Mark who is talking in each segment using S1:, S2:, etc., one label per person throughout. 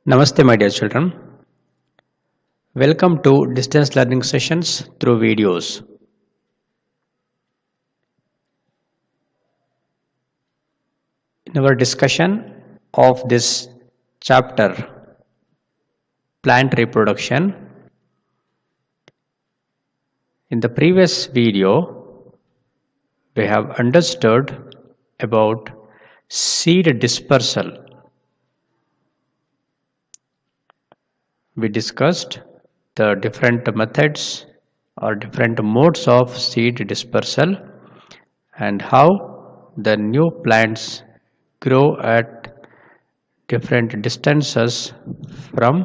S1: Namaste, my dear children. Welcome to distance learning sessions through videos. In our discussion of this chapter, plant reproduction, in the previous video, we have understood about seed dispersal. We discussed the different methods or different modes of seed dispersal and how the new plants grow at different distances from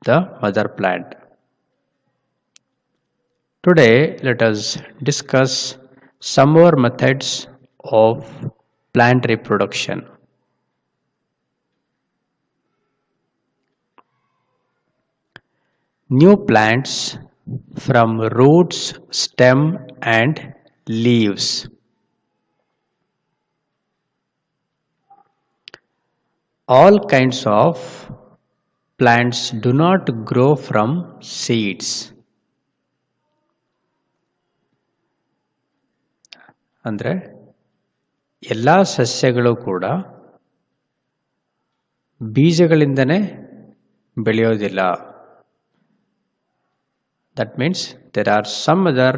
S1: the mother plant. Today, let us discuss some more methods of plant reproduction. New plants from roots, stem, and leaves. All kinds of plants do not grow from seeds. ಅಂದರೆ ಎಲ್ಲ ಸಸ್ಯಗಳು ಕೂಡ ಬೀಜಗಳಿಂದನೇ ಬೆಳೆಯೋದಿಲ್ಲ. That means there are some other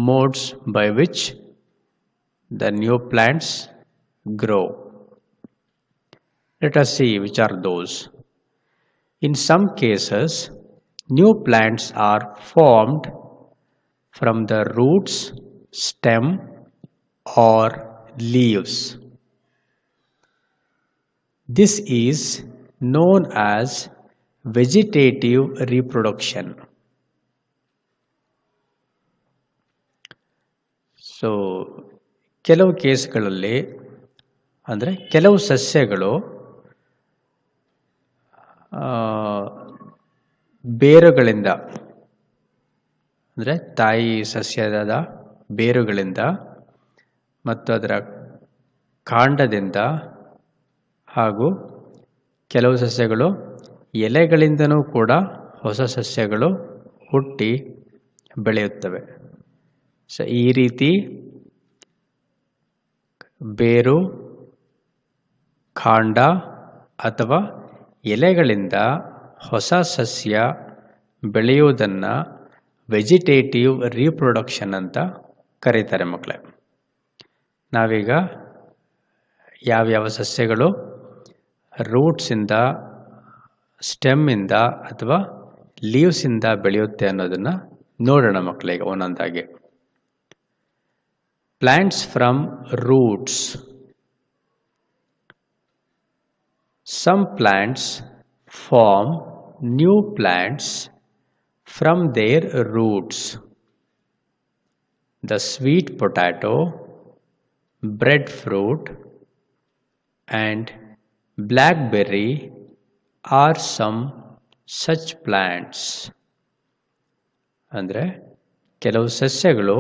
S1: modes by which the new plants grow. Let us see which are those. In some cases, new plants are formed from the roots, stem, or leaves. This is known as vegetative reproduction. So ಕೆಲವು ಕೇಸ್ಗಳಲ್ಲಿ ಅಂದರೆ ಕೆಲವು ಸಸ್ಯಗಳು ಬೇರುಗಳಿಂದ ಅಂದರೆ ತಾಯಿ ಸಸ್ಯದ ಬೇರುಗಳಿಂದ ಮತ್ತು ಅದರ ಕಾಂಡದಿಂದ ಹಾಗೂ ಕೆಲವು ಸಸ್ಯಗಳು ಎಲೆಗಳಿಂದನೂ ಕೂಡ ಹೊಸ ಸಸ್ಯಗಳು ಹುಟ್ಟಿ ಬೆಳೆಯುತ್ತವೆ. ಸೊ ಈ ರೀತಿ ಬೇರು, ಕಾಂಡ ಅಥವಾ ಎಲೆಗಳಿಂದ ಹೊಸ ಸಸ್ಯ ಬೆಳೆಯುವುದನ್ನು ವೆಜಿಟೇಟಿವ್ ರೀಪ್ರೊಡಕ್ಷನ್ ಅಂತ ಕರೀತಾರೆ ಮಕ್ಕಳೇ. ನಾವೀಗ ಯಾವ್ಯಾವ ಸಸ್ಯಗಳು ರೂಟ್ಸಿಂದ, ಸ್ಟೆಮ್ಮಿಂದ ಅಥವಾ ಲೀವ್ಸಿಂದ ಬೆಳೆಯುತ್ತೆ ಅನ್ನೋದನ್ನು ನೋಡೋಣ ಮಕ್ಕಳಿಗೆ ಒಂದೊಂದಾಗಿ. Plants from roots. Some plants form new plants from their roots. The sweet potato, breadfruit, and blackberry are some such plants. ಅಂದರೆ ಕೆಲವು ಸಸ್ಯಗಳು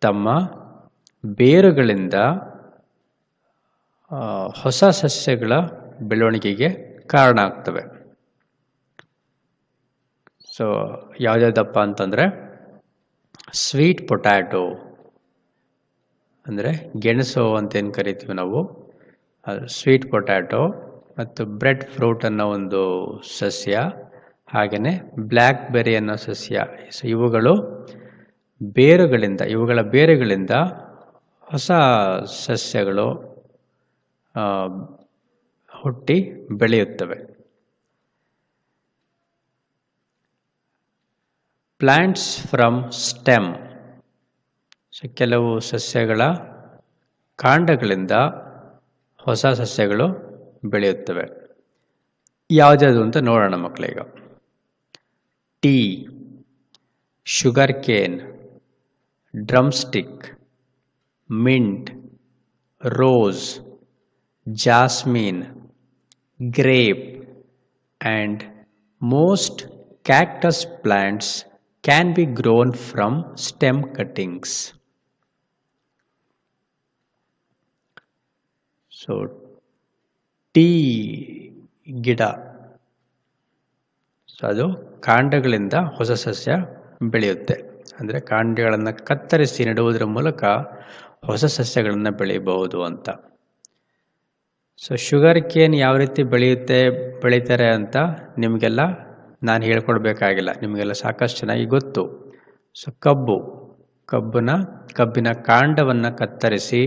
S1: ತಮ್ಮ ಬೇರುಗಳಿಂದ ಹೊಸ ಸಸ್ಯಗಳ ಬೆಳವಣಿಗೆಗೆ ಕಾರಣ ಆಗ್ತವೆ. ಸೊ ಯಾವುದ್ಯಾವುದಪ್ಪ ಅಂತಂದರೆ ಸ್ವೀಟ್ ಪೊಟ್ಯಾಟೊ ಅಂದರೆ ಗೆಣಸು ಅಂತೇನು ಕರಿತೀವಿ ನಾವು, ಸ್ವೀಟ್ ಪೊಟ್ಯಾಟೊ ಮತ್ತು ಬ್ರೆಡ್ ಫ್ರೂಟ್ ಅನ್ನೋ ಒಂದು ಸಸ್ಯ, ಹಾಗೆಯೇ ಬ್ಲ್ಯಾಕ್ಬೆರಿ ಅನ್ನೋ ಸಸ್ಯ. ಸೊ ಇವುಗಳ ಬೇರುಗಳಿಂದ ಹೊಸ ಸಸ್ಯಗಳು ಹುಟ್ಟಿ ಬೆಳೆಯುತ್ತವೆ. Plants from stem. ಸೊ ಕೆಲವು ಸಸ್ಯಗಳ ಕಾಂಡಗಳಿಂದ ಹೊಸ ಸಸ್ಯಗಳು ಬೆಳೆಯುತ್ತವೆ. ಯಾವುದ್ಯಾವುದು ಅಂತ ನೋಡೋಣ ಮಕ್ಕಳೀಗ. Tea, sugar cane, drumstick, mint, rose, jasmine, grape, and most cactus plants can be grown from stem cuttings. So, tea ಗಿಡ ಸೊ ಅದು ಕಾಂಡಗಳಿಂದ ಹೊಸ ಸಸ್ಯ ಬೆಳೆಯುತ್ತೆ. ಅಂದರೆ ಕಾಂಡಗಳನ್ನು ಕತ್ತರಿಸಿ ನೆಡುವುದರ ಮೂಲಕ ಹೊಸ ಸಸ್ಯಗಳನ್ನು ಬೆಳೆಯಬಹುದು ಅಂತ. ಸೊ ಶುಗರ್ ಕೇನ್ ಯಾವ ರೀತಿ ಬೆಳೀತಾರೆ ಅಂತ ನಿಮಗೆಲ್ಲ ನಾನು ಹೇಳ್ಕೊಡ್ಬೇಕಾಗಿಲ್ಲ, ನಿಮಗೆಲ್ಲ ಸಾಕಷ್ಟು ಚೆನ್ನಾಗಿ ಗೊತ್ತು. ಸೊ ಕಬ್ಬಿನ ಕಾಂಡವನ್ನು ಕತ್ತರಿಸಿ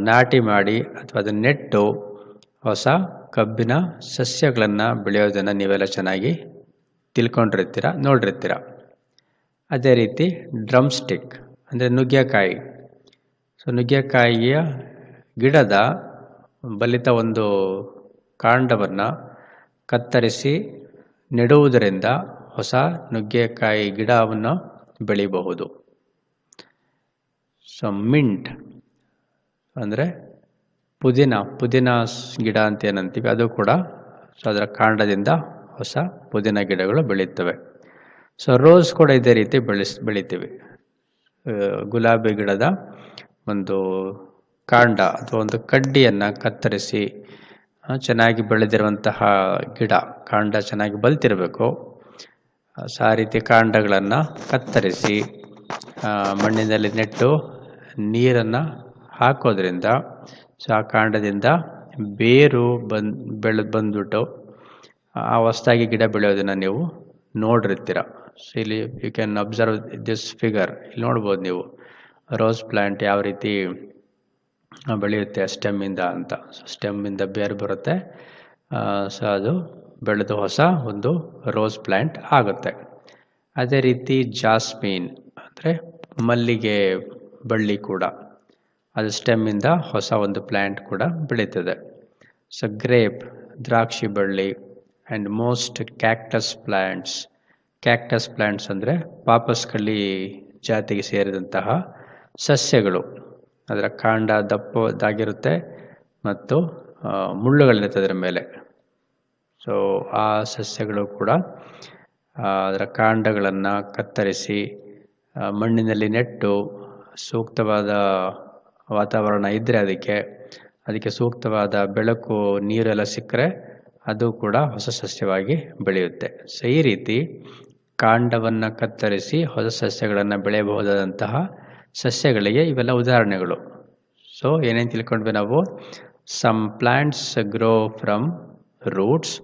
S1: ನಾಟಿ ಮಾಡಿ ಅಥವಾ ಅದನ್ನು ನೆಟ್ಟು ಹೊಸ ಕಬ್ಬಿನ ಸಸ್ಯಗಳನ್ನು ಬೆಳೆಯೋದನ್ನು ನೀವೆಲ್ಲ ಚೆನ್ನಾಗಿ ತಿಳ್ಕೊಂಡಿರ್ತೀರ, ನೋಡಿರ್ತೀರ. ಅದೇ ರೀತಿ ಡ್ರಮ್ ಸ್ಟಿಕ್ ಅಂದರೆ ನುಗ್ಗೆಕಾಯಿ. ಸೊ ನುಗ್ಗೆಕಾಯಿಯ ಗಿಡದ ಬಲಿತ ಒಂದು ಕಾಂಡವನ್ನು ಕತ್ತರಿಸಿ ನೆಡುವುದರಿಂದ ಹೊಸ ನುಗ್ಗೆಕಾಯಿ ಗಿಡವನ್ನು ಬೆಳೆಯಬಹುದು. ಸೊ ಮಿಂಟ್ ಅಂದರೆ ಪುದೀನ ಗಿಡ ಅಂತ ಏನಂತೀವಿ, ಅದು ಕೂಡ ಸೊ ಅದರ ಕಾಂಡದಿಂದ ಹೊಸ ಪುದೀನ ಗಿಡಗಳು ಬೆಳೆಯುತ್ತವೆ. ಸೊ ರೋಸ್ ಕೂಡ ಇದೇ ರೀತಿ ಬೆಳಿತೀವಿ. ಗುಲಾಬಿ ಗಿಡದ ಒಂದು ಕಾಂಡ ಅಥವಾ ಒಂದು ಕಡ್ಡಿಯನ್ನು ಕತ್ತರಿಸಿ ಚೆನ್ನಾಗಿ ಬೆಳೆದಿರುವಂತಹ ಗಿಡ, ಕಾಂಡ ಚೆನ್ನಾಗಿ ಬಲ್ತಿರಬೇಕು. ಸೊ ಆ ರೀತಿ ಕಾಂಡಗಳನ್ನು ಕತ್ತರಿಸಿ ಮಣ್ಣಿನಲ್ಲಿ ನೆಟ್ಟು ನೀರನ್ನು ಹಾಕೋದ್ರಿಂದ ಸೊ ಆ ಕಾಂಡದಿಂದ ಬೇರು ಬಂದ್ಬಿಟ್ಟು ಆ ಹೊಸದಾಗಿ ಗಿಡ ಬೆಳೆಯೋದನ್ನು ನೀವು ನೋಡಿರ್ತೀರ. ಸೊ ಇಲ್ಲಿ you can observe this figure. ಇಲ್ಲಿ ನೋಡ್ಬೋದು ನೀವು ರೋಸ್ ಪ್ಲ್ಯಾಂಟ್ ಯಾವ ರೀತಿ ಬೆಳೆಯುತ್ತೆ ಸ್ಟೆಮ್ಮಿಂದ ಅಂತ. ಸೊ ಸ್ಟೆಮ್ಮಿಂದ ಬೇರು ಬರುತ್ತೆ. ಸೊ ಅದು ಬೆಳೆದು ಹೊಸ ಒಂದು ರೋಸ್ ಪ್ಲ್ಯಾಂಟ್ ಆಗುತ್ತೆ. ಅದೇ ರೀತಿ ಜಾಸ್ಮಿನ್ ಅಂದರೆ ಮಲ್ಲಿಗೆ ಬಳ್ಳಿ ಕೂಡ, ಅದು ಸ್ಟೆಮ್ಮಿಂದ ಹೊಸ ಒಂದು ಪ್ಲ್ಯಾಂಟ್ ಕೂಡ ಬೆಳೀತದೆ. ಸೊ ಗ್ರೇಪ್ ದ್ರಾಕ್ಷಿ ಬಳ್ಳಿ ಆ್ಯಂಡ್ ಮೋಸ್ಟ್ ಕ್ಯಾಕ್ಟಸ್ ಪ್ಲ್ಯಾಂಟ್ಸ್ ಅಂದರೆ ಪಾಪಸ್ಕಳ್ಳಿ ಜಾತಿಗೆ ಸೇರಿದಂತಹ ಸಸ್ಯಗಳು. ಅದರ ಕಾಂಡ ದಪ್ಪದಾಗಿರುತ್ತೆ ಮತ್ತು ಮುಳ್ಳುಗಳಿರುತ್ತೆ ಅದರ ಮೇಲೆ. ಸೊ ಆ ಸಸ್ಯಗಳು ಕೂಡ ಅದರ ಕಾಂಡಗಳನ್ನು ಕತ್ತರಿಸಿ ಮಣ್ಣಿನಲ್ಲಿ ನೆಟ್ಟು ಸೂಕ್ತವಾದ ವಾತಾವರಣ ಇದ್ದರೆ ಅದಕ್ಕೆ ಸೂಕ್ತವಾದ ಬೆಳಕು ನೀರೆಲ್ಲ ಸಿಕ್ಕರೆ ಅದು ಕೂಡ ಹೊಸ ಸಸ್ಯವಾಗಿ ಬೆಳೆಯುತ್ತೆ. ಸೊ ಈ ರೀತಿ ಕಾಂಡವನ್ನು ಕತ್ತರಿಸಿ ಹೊಸ ಸಸ್ಯಗಳನ್ನು ಬೆಳೆಯಬಹುದಾದಂತಹ ಸಸ್ಯಗಳಿಗೆ ಇವೆಲ್ಲ ಉದಾಹರಣೆಗಳು. ಸೊ ಏನೇನು ತಿಳ್ಕೊಂಡ್ವಿ ನಾವು? Some plants grow from roots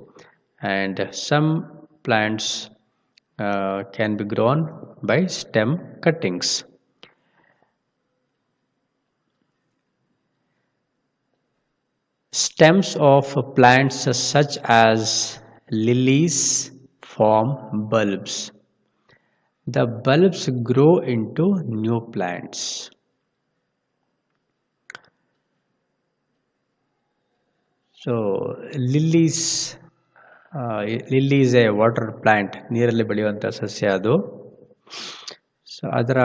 S1: and some plants can be grown by stem cuttings. Stems of plants such as lilies form bulbs. The bulbs grow into new plants. So lily is a water plant, ನೀರಲ್ಲಿ ಬೆಳೆಯುವಂಥ ಸಸ್ಯ ಅದು. So ಅದರ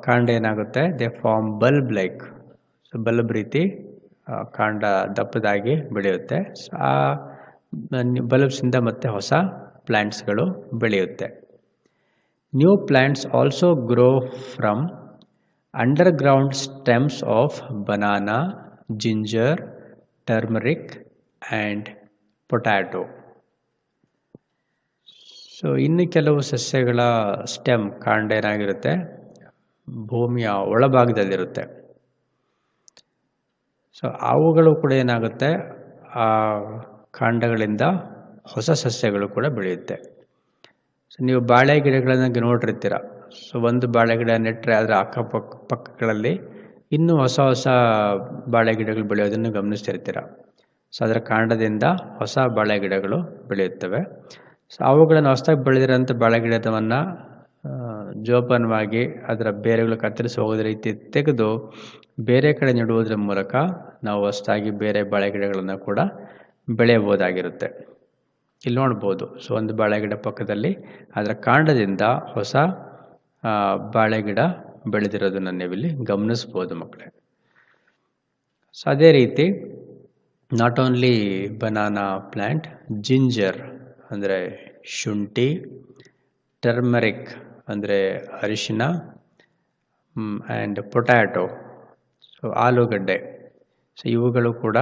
S1: ಕಾಂಡ ಏನಾಗುತ್ತೆ, they form bulb like. So bulb ರೀತಿ ಕಾಂಡ ದಪ್ಪದಾಗಿ ಬೆಳೆಯುತ್ತೆ. ಸೊ ಆ ಬಲ್ಬ್ಸಿಂದ ಮತ್ತೆ ಹೊಸ ಪ್ಲ್ಯಾಂಟ್ಸ್ಗಳು ಬೆಳೆಯುತ್ತೆ. New plants also grow from underground stems of banana, ginger, turmeric and potato. So ಇನ್ನು ಕೆಲವು ಸಸ್ಯಗಳ ಸ್ಟೆಮ್ ಕಾಂಡ ಏನಾಗಿರುತ್ತೆ, ಭೂಮಿಯ ಒಳಭಾಗದಲ್ಲಿರುತ್ತೆ. ಸೊ ಅವುಗಳು ಕೂಡ ಏನಾಗುತ್ತೆ, ಆ ಕಾಂಡಗಳಿಂದ ಹೊಸ ಸಸ್ಯಗಳು ಕೂಡ ಬೆಳೆಯುತ್ತೆ. ಸೊ ನೀವು ಬಾಳೆ ಗಿಡಗಳನ್ನು ನೋಡಿರ್ತೀರ. ಸೊ ಒಂದು ಬಾಳೆ ಗಿಡ ನೆಟ್ಟರೆ ಅದರ ಪಕ್ಕಗಳಲ್ಲಿ ಇನ್ನೂ ಹೊಸ ಬಾಳೆ ಗಿಡಗಳು ಬೆಳೆಯೋದನ್ನು ಗಮನಿಸ್ತಿರ್ತೀರ. ಸೊ ಅದರ ಕಾಂಡದಿಂದ ಹೊಸ ಬಾಳೆ ಗಿಡಗಳು ಬೆಳೆಯುತ್ತವೆ. ಸೊ ಅವುಗಳನ್ನು ಹೊಸದಾಗಿ ಬೆಳೆದಿರೋಂಥ ಬಾಳೆ ಗಿಡವನ್ನು ಜೋಪಾನವಾಗಿ ಅದರ ಬೇರೆಗಳು ಕತ್ತರಿಸಿ ಹೋಗೋದ ರೀತಿ ತೆಗೆದು ಬೇರೆ ಕಡೆ ನೆಡುವುದರ ಮೂಲಕ ನಾವು ಹೊಸದಾಗಿ ಬೇರೆ ಬಾಳೆ ಗಿಡಗಳನ್ನು ಕೂಡ ಬೆಳೆಯಬಹುದಾಗಿರುತ್ತೆ. ಇಲ್ಲಿ ನೋಡ್ಬೋದು. ಸೊ ಒಂದು ಬಾಳೆ ಗಿಡ ಪಕ್ಕದಲ್ಲಿ ಅದರ ಕಾಂಡದಿಂದ ಹೊಸ ಬಾಳೆ ಗಿಡ ಬೆಳೆದಿರೋದನ್ನು ನೀವಿಲ್ಲಿ ಗಮನಿಸ್ಬೋದು ಮಕ್ಕಳೇ. ಸೊ ಅದೇ ರೀತಿ not only banana plant, ginger ಅಂದರೆ ಶುಂಠಿ, ಟರ್ಮರಿಕ್ ಅಂದರೆ ಅರಿಶಿನ ಆ್ಯಂಡ್ ಪೊಟ್ಯಾಟೊ, ಸೊ ಆಲೂಗಡ್ಡೆ. ಸೊ ಇವುಗಳು ಕೂಡ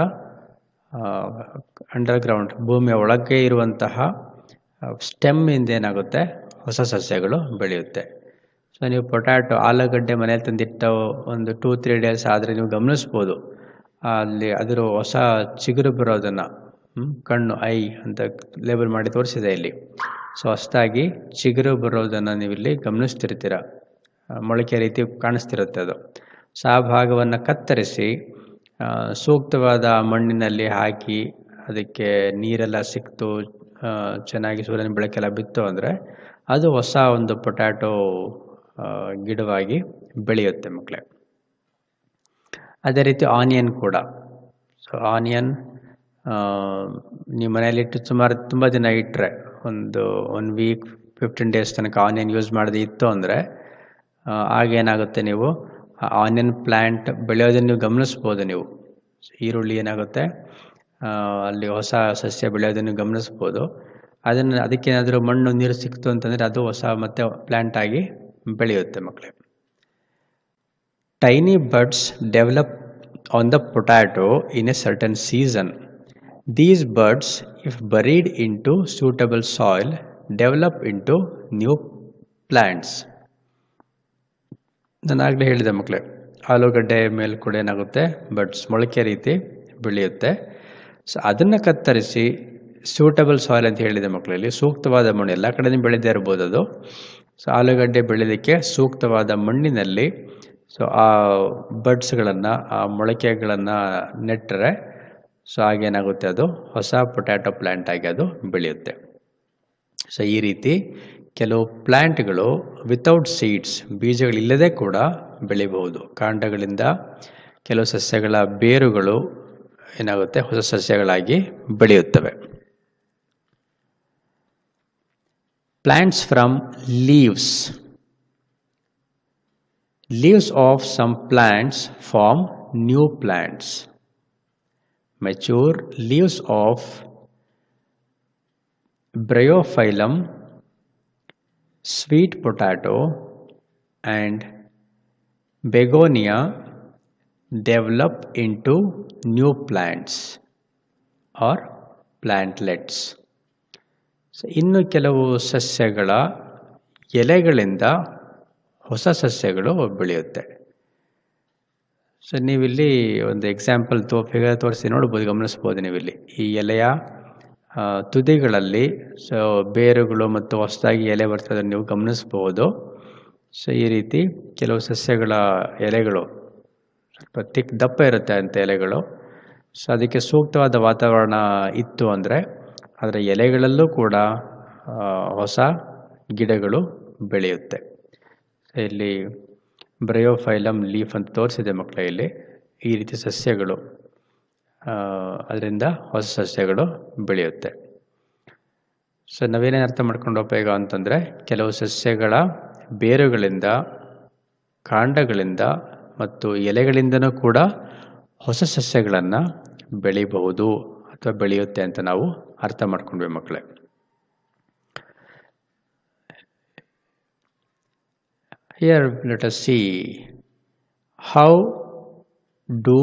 S1: ಅಂಡರ್ಗ್ರೌಂಡ್ ಭೂಮಿಯ ಒಳಗೆ ಇರುವಂತಹ ಸ್ಟೆಮ್ಮಿಂದ ಏನಾಗುತ್ತೆ, ಹೊಸ ಸಸ್ಯಗಳು ಬೆಳೆಯುತ್ತೆ. ಸೊ ನೀವು ಪೊಟ್ಯಾಟೊ, ಆಲೂಗಡ್ಡೆ ಮನೇಲಿ ತಂದಿಟ್ಟು ಒಂದು 2-3 ಡೇಸ್ ಆದರೆ ನೀವು ಗಮನಿಸ್ಬೋದು, ಅಲ್ಲಿ ಅದರ ಹೊಸ ಚಿಗುರು ಬರೋದನ್ನು ಕಣ್ಣು ಐ ಅಂತ ಲೇಬಲ್ ಮಾಡಿ ತೋರಿಸಿದೆ ಇಲ್ಲಿ. ಸೊ ಹೊಸದಾಗಿ ಚಿಗುರು ಬರೋದನ್ನು ನೀವು ಇಲ್ಲಿ ಗಮನಿಸ್ತಿರ್ತೀರ, ಮೊಳಕೆ ರೀತಿ ಕಾಣಿಸ್ತಿರುತ್ತೆ ಅದು. ಸೊ ಆ ಭಾಗವನ್ನು ಕತ್ತರಿಸಿ ಸೂಕ್ತವಾದ ಮಣ್ಣಿನಲ್ಲಿ ಹಾಕಿ ಅದಕ್ಕೆ ನೀರೆಲ್ಲ ಸಿಕ್ತು, ಚೆನ್ನಾಗಿ ಸೂರ್ಯನ ಬೆಳಕೆಲ್ಲ ಬಿತ್ತು ಅಂದರೆ ಅದು ಹೊಸ ಒಂದು ಪೊಟ್ಯಾಟೊ ಗಿಡವಾಗಿ ಬೆಳೆಯುತ್ತೆ ಮಕ್ಕಳೇ. ಅದೇ ರೀತಿ ಆನಿಯನ್ ಕೂಡ. ಸೊ ಆನಿಯನ್ ನೀವು ಮನೆಯಲ್ಲಿಟ್ಟು ಸುಮಾರು ತುಂಬ ದಿನ ಇಟ್ಟರೆ, ಒಂದು 1 ವೀಕ್ 15 ಡೇಸ್ ತನಕ ಆನಿಯನ್ ಯೂಸ್ ಮಾಡದೇ ಇತ್ತು ಅಂದರೆ ಆಗೇನಾಗುತ್ತೆ, ನೀವು ಆನಿಯನ್ ಪ್ಲ್ಯಾಂಟ್ ಬೆಳೆಯೋದನ್ನು ನೀವು ಗಮನಿಸ್ಬೋದು. ನೀವು ಈರುಳ್ಳಿ ಏನಾಗುತ್ತೆ, ಅಲ್ಲಿ ಹೊಸ ಸಸ್ಯ ಬೆಳೆಯೋದನ್ನು ಗಮನಿಸ್ಬೋದು. ಅದಕ್ಕೇನಾದರೂ ಮಣ್ಣು ನೀರು ಸಿಕ್ತು ಅಂತಂದರೆ ಅದು ಹೊಸ ಮತ್ತೆ ಪ್ಲ್ಯಾಂಟ್ ಆಗಿ ಬೆಳೆಯುತ್ತೆ ಮಕ್ಕಳೇ. Tiny buds develop on the potato in a certain season. These buds, if buried into suitable soil, develop into new plants. ನಾನು ಆಗಲೇ ಹೇಳಿದೆ ಮಕ್ಕಳೇ, ಆಲೂಗಡ್ಡೆ ಮೇಲೆ ಕೂಡ ಏನಾಗುತ್ತೆ, ಬಡ್ಸ್ ಮೊಳಕೆ ರೀತಿ ಬೆಳೆಯುತ್ತೆ. ಸೊ ಅದನ್ನು ಕತ್ತರಿಸಿ ಸೂಟಬಲ್ ಸಾಯಿಲ್ ಅಂತ ಹೇಳಿದೆ ಮಕ್ಕಳಲ್ಲಿ, ಸೂಕ್ತವಾದ ಮಣ್ಣು. ಎಲ್ಲ ಕಡೆ ಬೆಳೆದೇ ಇರ್ಬೋದು ಅದು. ಸೊ ಆಲೂಗಡ್ಡೆ ಬೆಳೆಯೋದಕ್ಕೆ ಸೂಕ್ತವಾದ ಮಣ್ಣಿನಲ್ಲಿ ಸೊ ಆ ಬಡ್ಸ್ಗಳನ್ನು, ಆ ಮೊಳಕೆಗಳನ್ನು ನೆಟ್ಟರೆ ಸೊ ಆಗೇನಾಗುತ್ತೆ, ಅದು ಹೊಸ ಪೊಟ್ಯಾಟೊ ಪ್ಲ್ಯಾಂಟ್ ಆಗಿ ಅದು ಬೆಳೆಯುತ್ತೆ. ಸೊ ಈ ರೀತಿ ಕೆಲವು ಪ್ಲ್ಯಾಂಟ್ಗಳು ವಿತೌಟ್ ಸೀಡ್ಸ್, ಬೀಜಗಳಿಲ್ಲದೆ ಕೂಡ ಬೆಳಿಬಹುದು. ಕಾಂಡಗಳಿಂದ ಕೆಲವು ಸಸ್ಯಗಳ ಬೇರುಗಳು ಏನಾಗುತ್ತೆ, ಹೊಸ ಸಸ್ಯಗಳಾಗಿ ಬೆಳೆಯುತ್ತವೆ. Plants from leaves. Leaves of some plants form new plants. Mature leaves of Bryophyllum, sweet potato, and begonia develop into new plants or plantlets. So, ಇನ್ನು ಕೆಲವು ಸಸ್ಯಗಳ ಎಲೆಗಳಿಂದ ಹೊಸ ಸಸ್ಯಗಳು ಬೆಳೆಯುತ್ತೆ. ಸೊ ನೀವಿಲ್ಲಿ ಒಂದು ಎಕ್ಸಾಂಪಲ್ ಫಿಗರ್ ತೋರಿಸಿ ನೋಡ್ಬೋದು, ಗಮನಿಸ್ಬೋದು ನೀವಿಲ್ಲಿ. ಈ ಎಲೆಯ ತುದಿಗಳಲ್ಲಿ ಸೊ ಬೇರುಗಳು ಮತ್ತು ಹೊಸದಾಗಿ ಎಲೆ ಬರ್ತದನ್ನು ನೀವು ಗಮನಿಸ್ಬೋದು. ಸೊ ಈ ರೀತಿ ಕೆಲವು ಸಸ್ಯಗಳ ಎಲೆಗಳು ಸ್ವಲ್ಪ ದಪ್ಪ ಇರುತ್ತೆ ಅಂಥ ಎಲೆಗಳು. ಸೊ ಅದಕ್ಕೆ ಸೂಕ್ತವಾದ ವಾತಾವರಣ ಇತ್ತು ಅಂದರೆ ಅದರ ಎಲೆಗಳಲ್ಲೂ ಕೂಡ ಹೊಸ ಗಿಡಗಳು ಬೆಳೆಯುತ್ತೆ. ಇಲ್ಲಿ ಬ್ರಯೋಫೈಲಮ್ ಲೀಫ್ ಅಂತ ತೋರಿಸಿದೆ ಮಕ್ಕಳ. ಇಲ್ಲಿ ಈ ರೀತಿ ಸಸ್ಯಗಳು, ಅದರಿಂದ ಹೊಸ ಸಸ್ಯಗಳು ಬೆಳೆಯುತ್ತೆ. ಸೊ ನಾವೇನೇನು ಅರ್ಥ ಮಾಡ್ಕೊಂಡು ಉಪಯೋಗ ಅಂತಂದರೆ, ಕೆಲವು ಸಸ್ಯಗಳ ಬೇರುಗಳಿಂದ, ಕಾಂಡಗಳಿಂದ ಮತ್ತು ಎಲೆಗಳಿಂದನೂ ಕೂಡ ಹೊಸ ಸಸ್ಯಗಳನ್ನು ಬೆಳೆಯಬಹುದು ಅಥವಾ ಬೆಳೆಯುತ್ತೆ ಅಂತ ನಾವು ಅರ್ಥ ಮಾಡ್ಕೊಂಡ್ವಿ ಮಕ್ಕಳೇ. Here let us see how do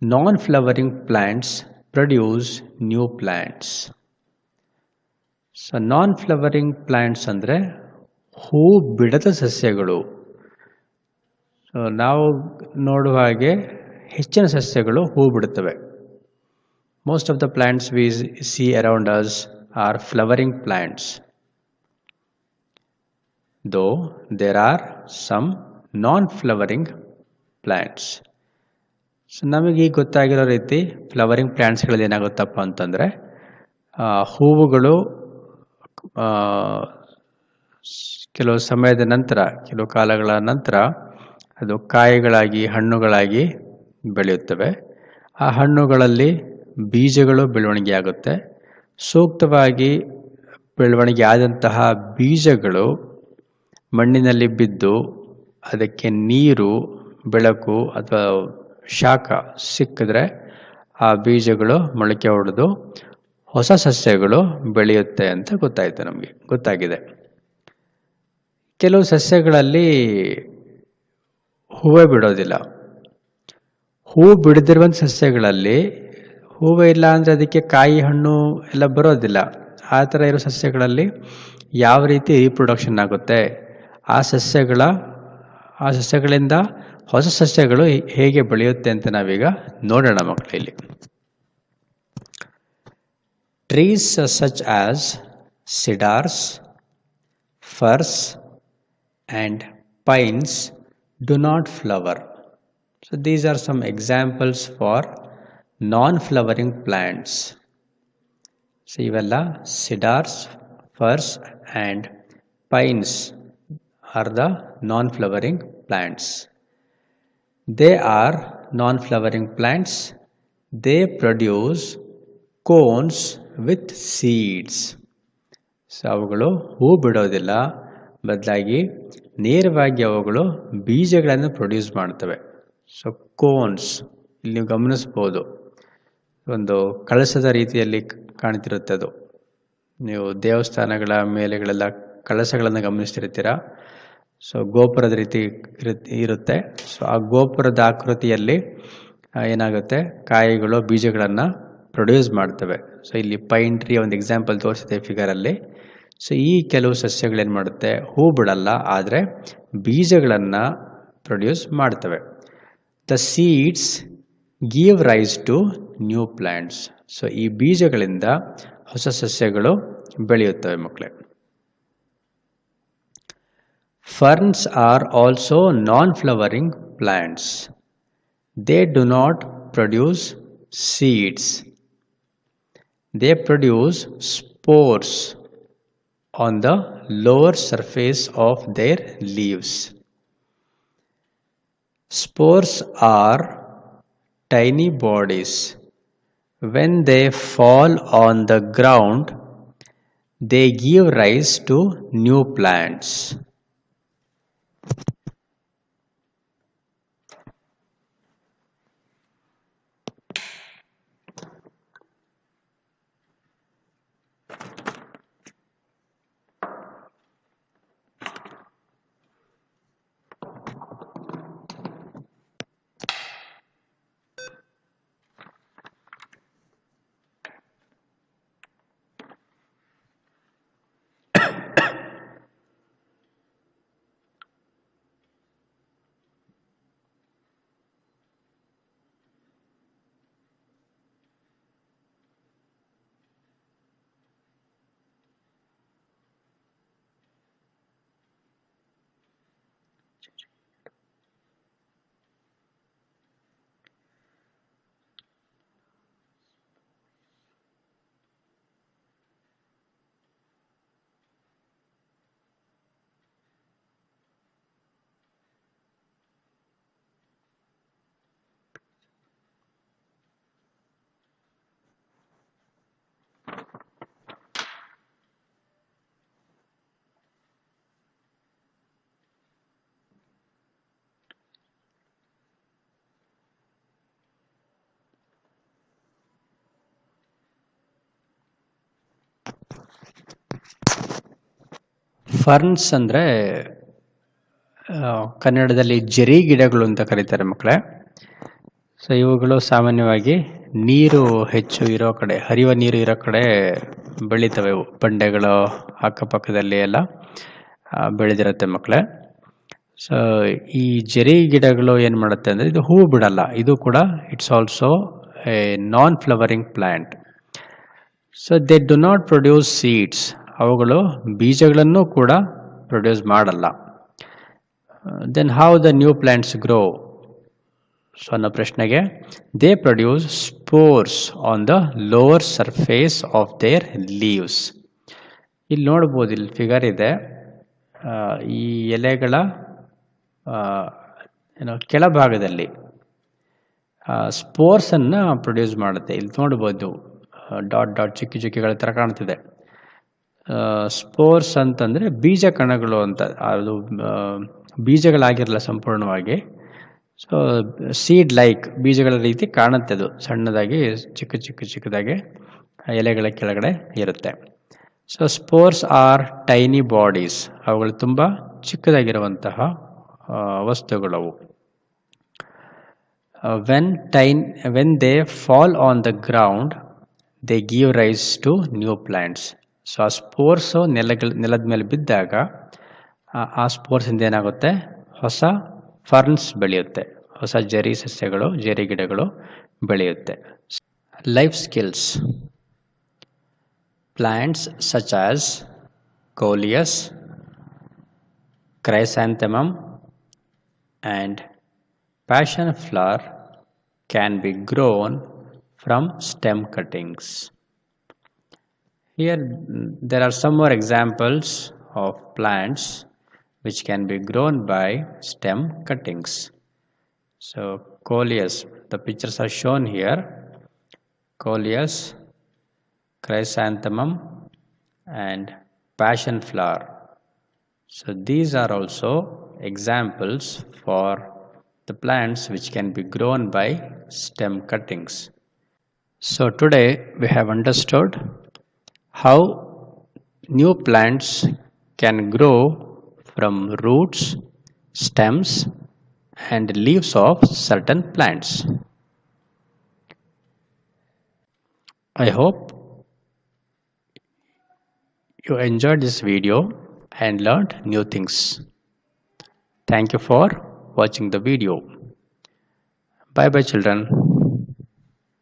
S1: non-flowering plants produce new plants. So non-flowering plants ಅಂದರೆ ಹೂ ಬಿಡದ ಸಸ್ಯಗಳು. ಸೊ ನಾವು ನೋಡುವ ಹಾಗೆ ಹೆಚ್ಚಿನ ಸಸ್ಯಗಳು ಹೂ ಬಿಡುತ್ತವೆ. Most of the plants we see around us are flowering plants. Though there are some non-flowering plants. So ನಮಗೆ ಈಗ ಗೊತ್ತಾಗಿರೋ ರೀತಿ ಫ್ಲವರಿಂಗ್ ಪ್ಲ್ಯಾಂಟ್ಸ್ಗಳಲ್ಲಿ ಏನಾಗುತ್ತಪ್ಪ ಅಂತಂದರೆ, ಹೂವುಗಳು ಕೆಲವು ಸಮಯದ ನಂತರ, ಕೆಲವು ಕಾಲಗಳ ನಂತರ ಅದು ಕಾಯಿಗಳಾಗಿ, ಹಣ್ಣುಗಳಾಗಿ ಬೆಳೆಯುತ್ತವೆ. ಆ ಹಣ್ಣುಗಳಲ್ಲಿ ಬೀಜಗಳು ಬೆಳವಣಿಗೆ ಆಗುತ್ತೆ. ಸೂಕ್ತವಾಗಿ ಬೆಳವಣಿಗೆ ಆದಂತಹ ಬೀಜಗಳು ಮಣ್ಣಿನಲ್ಲಿ ಬಿದ್ದು ಅದಕ್ಕೆ ನೀರು, ಬೆಳಕು ಅಥವಾ ಶಾಖ ಸಿಕ್ಕಿದ್ರೆ ಆ ಬೀಜಗಳು ಮೊಳಕೆ ಹೊಡೆದು ಹೊಸ ಸಸ್ಯಗಳು ಬೆಳೆಯುತ್ತೆ ಅಂತ ಗೊತ್ತಾಗಿದೆ. ಕೆಲವು ಸಸ್ಯಗಳಲ್ಲಿ ಹೂವೇ ಬಿಡೋದಿಲ್ಲ. ಹೂ ಬಿಡದಿರುವಂಥ ಸಸ್ಯಗಳಲ್ಲಿ ಹೂವೇ ಇಲ್ಲ ಅಂದರೆ ಅದಕ್ಕೆ ಕಾಯಿ, ಹಣ್ಣು ಎಲ್ಲ ಬರೋದಿಲ್ಲ. ಆ ಥರ ಇರೋ ಸಸ್ಯಗಳಲ್ಲಿ ಯಾವ ರೀತಿ ರೀಪ್ರೊಡಕ್ಷನ್ ಆಗುತ್ತೆ, ಆ ಸಸ್ಯಗಳಿಂದ ಹೊಸ ಸಸ್ಯಗಳು ಹೇಗೆ ಬೆಳೆಯುತ್ತೆ ಅಂತ ನಾವೀಗ ನೋಡೋಣ ಮಕ್ಕಳೇ. ಇಲ್ಲಿ trees such as cedars, firs and pines do not flower. So these are some examples for non-flowering plants. So ಇವೆಲ್ಲ cedars, firs and pines are the non-flowering plants. They are non-flowering plants. They produce cones with seeds. So ಅವುಗಳು ಹೂ ಬಿಡೋದಿಲ್ಲ, ಬದಲಾಗಿ ನೇರವಾಗಿ ಅವುಗಳು ಬೀಜಗಳನ್ನು produce ಮಾಡ್ತವೆ. So cones ಇಲ್ಲಿ ನೀವು ಗಮನಿಸ್ಬೋದು, ಒಂದು ಕಳಸದ ರೀತಿಯಲ್ಲಿ ಕಾಣ್ತಿರುತ್ತೆ. ಅದು ನೀವು ದೇವಸ್ಥಾನಗಳ ಮೇಲೆಗಳೆಲ್ಲ ಕಳಸಗಳನ್ನು ಗಮನಿಸ್ತಿರ್ತೀರ. ಸೊ ಗೋಪುರದ ರೀತಿ ಇರುತ್ತೆ. ಸೊ ಆ ಗೋಪುರದ ಆಕೃತಿಯಲ್ಲಿ ಏನಾಗುತ್ತೆ, ಕಾಯಿಗಳು ಬೀಜಗಳನ್ನು ಪ್ರೊಡ್ಯೂಸ್ ಮಾಡ್ತವೆ. ಸೊ ಇಲ್ಲಿ ಪೈನ್ ಟ್ರೀ ಒಂದು ಎಕ್ಸಾಂಪಲ್ ತೋರಿಸಿದೆ ಫಿಗರಲ್ಲಿ. ಸೊ ಈ ಕೆಲವು ಸಸ್ಯಗಳೇನು ಮಾಡುತ್ತೆ, ಹೂ ಬಿಡಲ್ಲ, ಆದರೆ ಬೀಜಗಳನ್ನು ಪ್ರೊಡ್ಯೂಸ್ ಮಾಡ್ತವೆ. The seeds give rise to new plants. So ಈ ಬೀಜಗಳಿಂದ ಹೊಸ ಸಸ್ಯಗಳು ಬೆಳೆಯುತ್ತವೆ ಮಕ್ಕಳೇ. Ferns are also non flowering plants. They do not produce seeds. They produce spores on the lower surface of their leaves. Spores are tiny bodies. When they fall on the ground, they give rise to new plants. Ferns ಅಂದರೆ ಕನ್ನಡದಲ್ಲಿ ಜರಿ ಗಿಡಗಳು ಅಂತ ಕರೀತಾರೆ ಮಕ್ಕಳೇ. So ಇವುಗಳು ಸಾಮಾನ್ಯವಾಗಿ ನೀರು ಹೆಚ್ಚು ಇರೋ ಕಡೆ, ಹರಿಯುವ ನೀರು ಇರೋ ಕಡೆ ಬೆಳೀತವೆ. ಬಂಡೆಗಳು ಅಕ್ಕಪಕ್ಕದಲ್ಲಿ ಎಲ್ಲ ಬೆಳೆದಿರುತ್ತೆ ಮಕ್ಕಳೇ. ಸೊ ಈ ಜರಿ ಗಿಡಗಳು ಏನು ಮಾಡುತ್ತೆ ಅಂದರೆ, ಇದು ಹೂ ಬಿಡಲ್ಲ, ಇದು ಕೂಡ it's also a non flowering plant. So they do not produce seeds. ಅವುಗಳು ಬೀಜಗಳನ್ನು ಕೂಡ ಪ್ರೊಡ್ಯೂಸ್ ಮಾಡಲ್ಲ. Then how the new plants grow? So ಅನ್ನೋ ಪ್ರಶ್ನೆಗೆ, they produce spores on the lower surface of their leaves. ಇಲ್ಲಿ ನೋಡ್ಬೋದು, ಇಲ್ಲಿ ಫಿಗರ್ ಇದೆ. ಈ ಎಲೆಗಳ ಕೆಳಭಾಗದಲ್ಲಿ ಸ್ಪೋರ್ಸನ್ನು ಪ್ರೊಡ್ಯೂಸ್ ಮಾಡುತ್ತೆ. ಇಲ್ಲಿ ನೋಡ್ಬೋದು ಡಾಟ್ ಡಾಟ್ ಚಿಕ್ಕ ಚಿಕ್ಕಗಳ ಥರ ಕಾಣ್ತಿದೆ. ಸ್ಪೋರ್ಸ್ ಅಂತಂದರೆ ಬೀಜ ಕಣಗಳು ಅಂತ. ಅದು ಬೀಜಗಳಾಗಿರಲ್ಲ ಸಂಪೂರ್ಣವಾಗಿ. ಸೊ ಸೀಡ್ ಲೈಕ್ ಬೀಜಗಳ ರೀತಿ ಕಾಣುತ್ತೆ. ಅದು ಸಣ್ಣದಾಗಿ ಚಿಕ್ಕದಾಗಿ ಎಲೆಗಳ ಕೆಳಗಡೆ ಇರುತ್ತೆ. So spores are tiny bodies. ಅವುಗಳು ತುಂಬ ಚಿಕ್ಕದಾಗಿರುವಂತಹ ವಸ್ತುಗಳವು. When they fall on the ground, they give rise to new plants. So ಆ ಸ್ಪೋರ್ಸು ನೆಲದ ಮೇಲೆ ಬಿದ್ದಾಗ ಆ ಸ್ಪೋರ್ಸಿಂದ ಏನಾಗುತ್ತೆ, ಹೊಸ ಫರ್ನ್ಸ್ ಬೆಳೆಯುತ್ತೆ, ಹೊಸ ಜರಿ ಸಸ್ಯಗಳು, ಜರಿ ಗಿಡಗಳು ಬೆಳೆಯುತ್ತೆ. Life skills. Plants such as Coleus, Chrysanthemum and passion flower can be grown from stem cuttings. Here there are some more examples of plants which can be grown by stem cuttings. So Coleus, the pictures are shown here. Coleus, Chrysanthemum and passion flower. So these are also examples for the plants which can be grown by stem cuttings. So today we have understood how new plants can grow from roots, stems and leaves of certain plants. I hope you enjoyed this video and learned new things. Thank you for watching the video. Bye bye children.